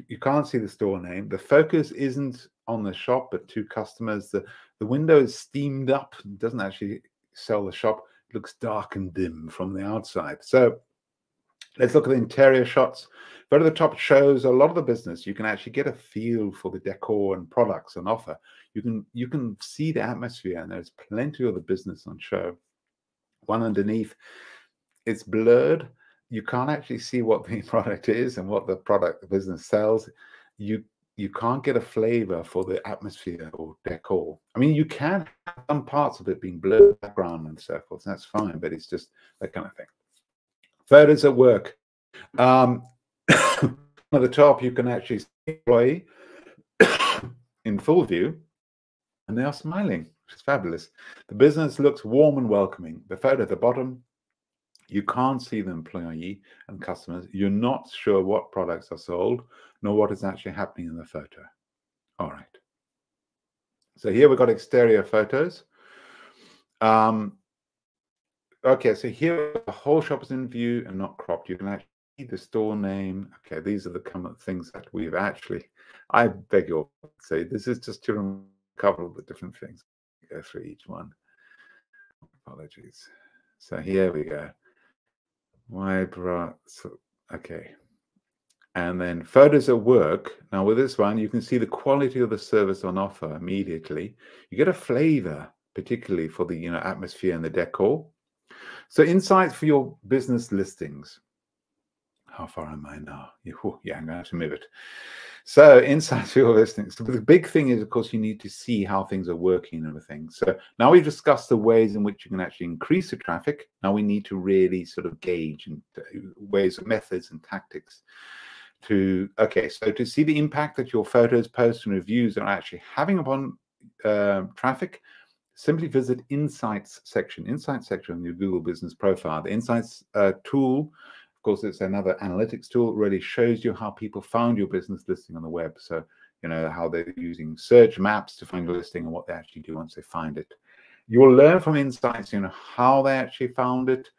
[SPEAKER 1] you can't see the store name. The focus isn't on the shop, but to customers. The window is steamed up. It doesn't actually sell the shop. It looks dark and dim from the outside. So Let's look at the interior shots. Go to the top, shows a lot of the business. You can actually get a feel for the decor and products and offer. You can see the atmosphere, and there's plenty of the business on show. One underneath, it's blurred. You can't actually see what the product is and what the business sells. You can't get a flavor for the atmosphere or decor. I mean, you can have some parts of it being blurred, background and so forth. That's fine, but it's just that kind of thing. Photos at work. At the top, you can actually see the employee in full view, and they are smiling, which is fabulous. The business looks warm and welcoming. The photo at the bottom, you can't see the employee and customers. You're not sure what products are sold, nor what is actually happening in the photo. All right. So here we've got exterior photos. Okay, so here the whole shop is in view and not cropped. You can actually see the store name. Okay, these are the common things that we've actually, I beg your pardon, say this is just to cover the different things. Go through each one. Apologies. So here we go. Okay. And then photos at work. Now with this one, you can see the quality of the service on offer immediately. You get a flavor, particularly for the atmosphere and the decor. So insights for your business listings. How far am I now? Yeah, I'm going to have to move it. So insights for your listings. So the big thing is, of course, you need to see how things are working and everything. So now we've discussed the ways in which you can actually increase the traffic. Now we need to really sort of gauge and ways, methods and tactics to see the impact that your photos, posts and reviews are actually having upon traffic. Simply visit Insights section on your Google Business Profile. The Insights tool, of course, it's another analytics tool. It really shows you how people found your business listing on the web. So, how they're using search maps to find your listing and what they actually do once they find it. You'll learn from Insights, how they actually found it,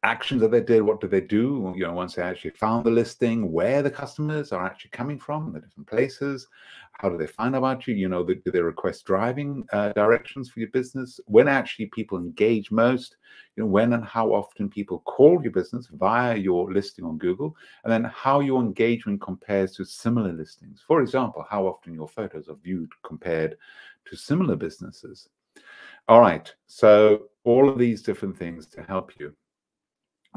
[SPEAKER 1] actions that they did, what did they do, once they actually found the listing, where the customers are actually coming from, the different places, how do they find about you, do they request driving directions for your business, when actually people engage most, when and how often people call your business via your listing on Google, and then how your engagement compares to similar listings. For example, how often your photos are viewed compared to similar businesses. All right, so all of these different things to help you.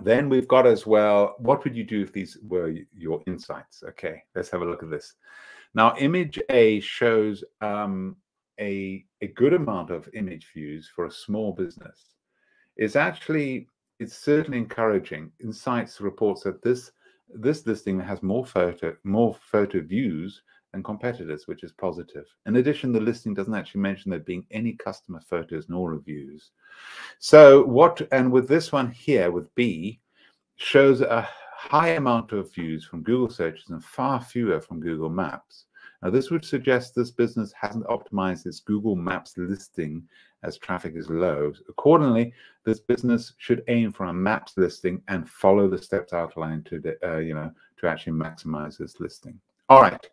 [SPEAKER 1] Then we've got as well, what would you do if these were your insights? Okay, let's have a look at this. Now, image A shows a good amount of image views for a small business. It's certainly encouraging. Insights reports that this listing has more photo views than competitors, which is positive. In addition, the listing doesn't actually mention there being any customer photos nor reviews. So with this one here, with B, shows a high amount of views from Google searches and far fewer from Google Maps. Now, this would suggest this business hasn't optimized its Google Maps listing as traffic is low. Accordingly, this business should aim for a Maps listing and follow the steps outlined to actually maximize this listing. All right,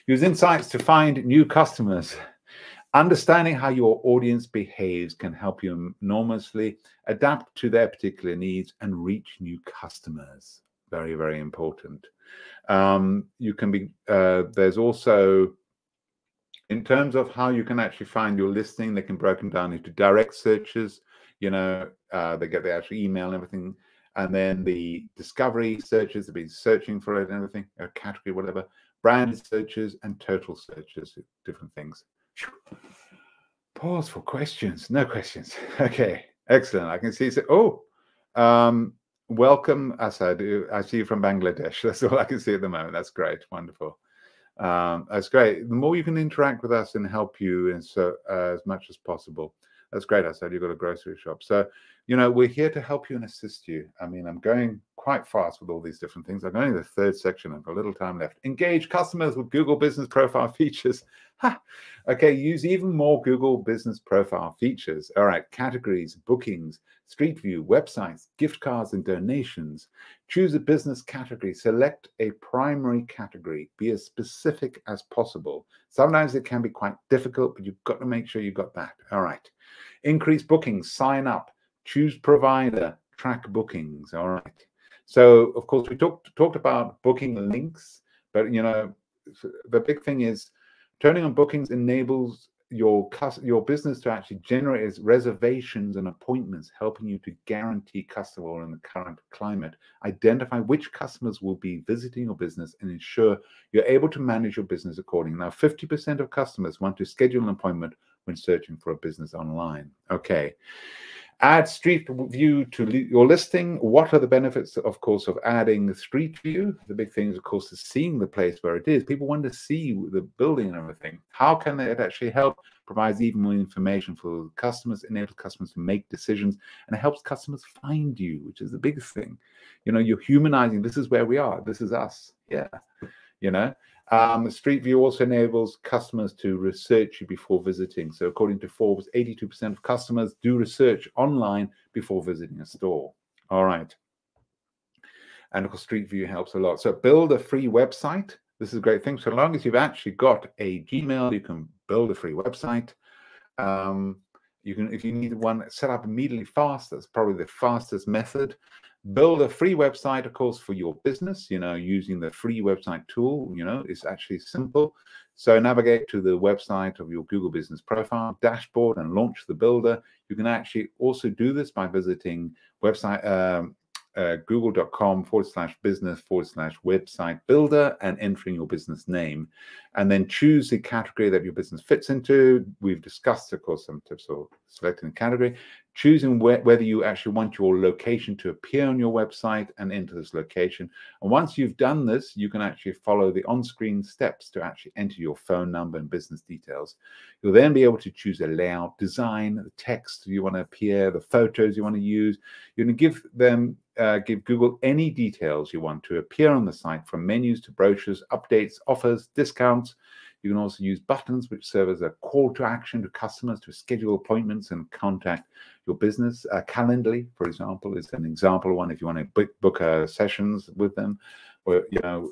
[SPEAKER 1] use Insights to find new customers. Understanding how your audience behaves can help you enormously adapt to their particular needs and reach new customers. Very, very important. There's also, in terms of how you can actually find your listing, they can be broken down into direct searches, they get the actual email and everything, and then the discovery searches, they've been searching for it and everything, a category, whatever, branded searches and total searches, different things. Pause for questions. No questions. Okay, excellent. I can see. Welcome, Asad. I see you from Bangladesh. That's all I can see at the moment. That's great. Wonderful. That's great. The more you can interact with us and help you as much as possible. That's great, Asad. You've got a grocery shop. So, we're here to help you and assist you. I mean, I'm going quite fast with all these different things. I'm only in the third section. I've got a little time left. Engage customers with Google Business Profile features. Okay, use even more Google Business Profile features. All right, categories, bookings, Street View, websites, gift cards, and donations. Choose a business category. Select a primary category. Be as specific as possible. Sometimes it can be quite difficult, but you've got to make sure you got that. All right. Increase bookings. Sign up. Choose provider. Track bookings. All right. So, of course, we talked about booking links, but the big thing is turning on bookings enables your business to actually generate reservations and appointments, helping you to guarantee customer in the current climate, identify which customers will be visiting your business, and ensure you're able to manage your business accordingly. Now, 50% of customers want to schedule an appointment when searching for a business online. Okay. Add Street View to your listing. What are the benefits, of course, of adding Street View? The big thing is, of course, is seeing the place where it is. People want to see the building and everything. How can it actually help? Provides even more information for customers, enables customers to make decisions, and it helps customers find you, which is the biggest thing. You're humanizing. This is where we are. This is us. Yeah. Street View also enables customers to research you before visiting. So according to Forbes, 82% of customers do research online before visiting a store. All right. And of course, Street View helps a lot. So build a free website. This is a great thing. So long as you've actually got a Gmail, you can build a free website. If you need one set up immediately fast, that's probably the fastest method. Build a free website, of course, for your business, using the free website tool, it's actually simple. So navigate to the website of your Google Business Profile dashboard and launch the builder. You can actually also do this by visiting website google.com/business/website builder and entering your business name, and then choose the category that your business fits into. We've discussed, of course, some tips for selecting a category, choosing whether you actually want your location to appear on your website, and enter this location. And once you've done this, you can actually follow the on-screen steps to actually enter your phone number and business details. You'll then be able to choose a layout, design, the text you want to appear, the photos you want to use. You're going to give Google any details you want to appear on the site, from menus to brochures, updates, offers, discounts. You can also use buttons which serve as a call to action to customers to schedule appointments and contact your business. Calendly, for example, is an example one if you want to book sessions with them or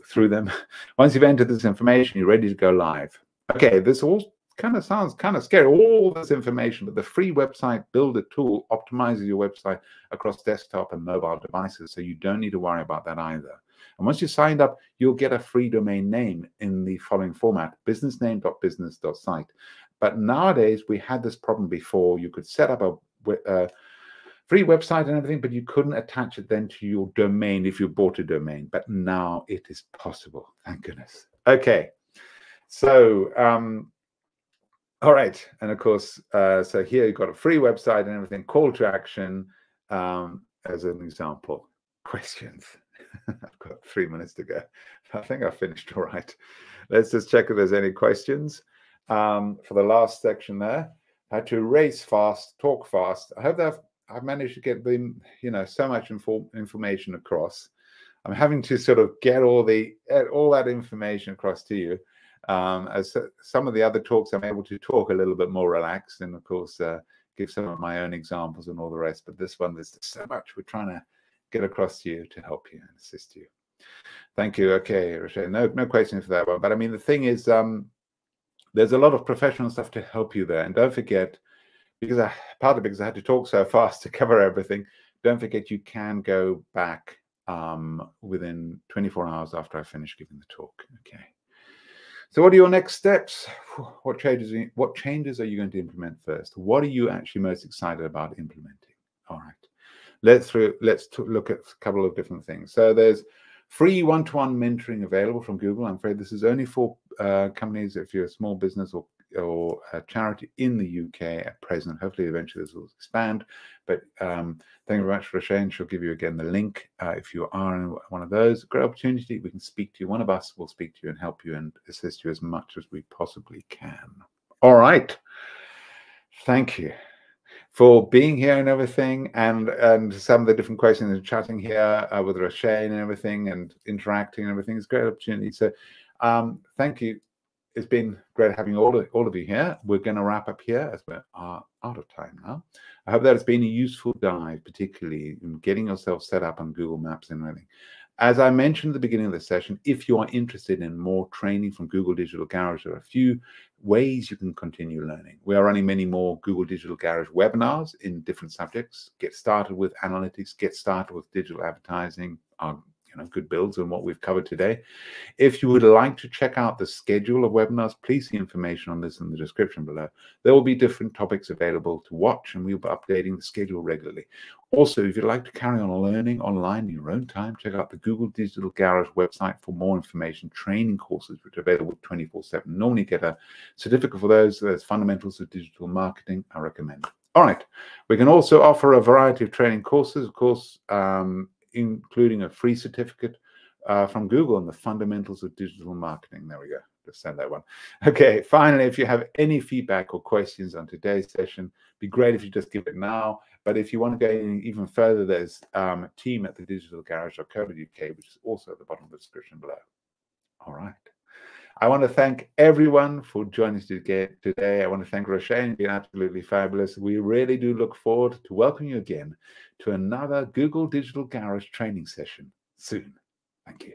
[SPEAKER 1] through them. Once you've entered this information, you're ready to go live. Okay, this all kind of sounds kind of scary, all this information, but the free website builder tool optimizes your website across desktop and mobile devices, so you don't need to worry about that either. And once you're signed up, you'll get a free domain name in the following format: businessname.business.site. But nowadays, we had this problem before. You could set up a free website and everything, but you couldn't attach it then to your domain if you bought a domain. But now it is possible. Thank goodness. Okay. So, all right. And of course, so here you've got a free website and everything, call to action as an example. Questions? I've got 3 minutes to go. I think I finished all right. Let's just check if there's any questions. For the last section there, how to race fast, talk fast. I hope that I've managed to get so much information across. I'm having to sort of get all that information across to you. As some of the other talks, I'm able to talk a little bit more relaxed, and of course give some of my own examples and all the rest. But this one, there's so much we're trying to get across to you to help you and assist you. Thank you. Okay, Rochelle, no questions for that one. But I mean, the thing is, there's a lot of professional stuff to help you there. And don't forget, partly because I had to talk so fast to cover everything, don't forget you can go back within 24 hours after I finish giving the talk. Okay. So what are your next steps? What changes are you going to implement first? What are you actually most excited about implementing? All right. Let's look at a couple of different things. So there's free one-to-one mentoring available from Google. I'm afraid this is only for companies if you're a small business or a charity in the UK at present. Hopefully, eventually this will expand. But thank you very much, Roshane. She'll give you again the link. If you are in one of those, great opportunity. We can speak to you. One of us will speak to you and help you and assist you as much as we possibly can. All right. Thank you for being here and everything, and some of the different questions and chatting here with Roshane and everything, and interacting and everything. It's a great opportunity. So thank you. It's been great having all of you here. We're going to wrap up here as we're out of time now. I hope that it's been a useful dive, particularly in getting yourself set up on Google Maps and everything. As I mentioned at the beginning of the session, if you are interested in more training from Google Digital Garage, there are a few ways you can continue learning. We are running many more Google Digital Garage webinars in different subjects. Get started with analytics, get started with digital advertising, are good builds on what we've covered today. If you would like to check out the schedule of webinars, please see information on this in the description below. There will be different topics available to watch, and we'll be updating the schedule regularly. Also, if you'd like to carry on learning online in your own time, check out the Google Digital Garage website for more information, training courses, which are available 24/7. Normally get a certificate for those. There's Fundamentals of Digital Marketing, I recommend. All right. We can also offer a variety of training courses, of course, including a free certificate from Google on the Fundamentals of Digital Marketing. There we go. Just send that one. Okay. Finally, if you have any feedback or questions on today's session, it'd be great if you just give it now. But if you want to go even further, there's team at thedigitalgarage.co.uk, which is also at the bottom of the description below. All right. I want to thank everyone for joining us today. I want to thank Roshane. You've been absolutely fabulous. We really do look forward to welcoming you again to another Google Digital Garage training session soon. Thank you.